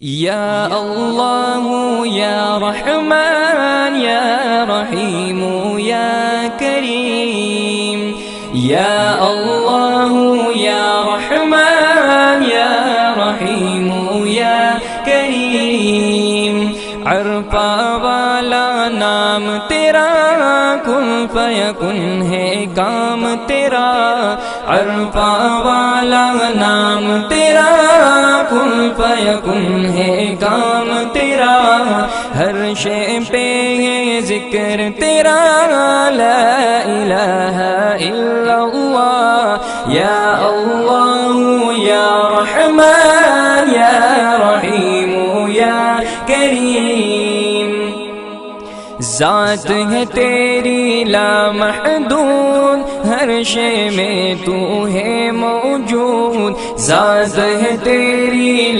या अल्लाह या रहमान या रहीम या करीम। या अल्लाह या रहमान या रहीम या करीम। अरफा वाला नाम तेरा, कुन फयकुन है काम तेरा। अरफा वाला नाम तेरा, कुन फयकुन है काम तेरा। हर शे पे है जिक्र तेरा, ला इलाहा इल्लल्लाह। या अल्लाह या रहमान या रहीम या करीम। ज़ात है तेरी लामहदूद, हर शे में तू है मौजूद। ज़ात है तेरी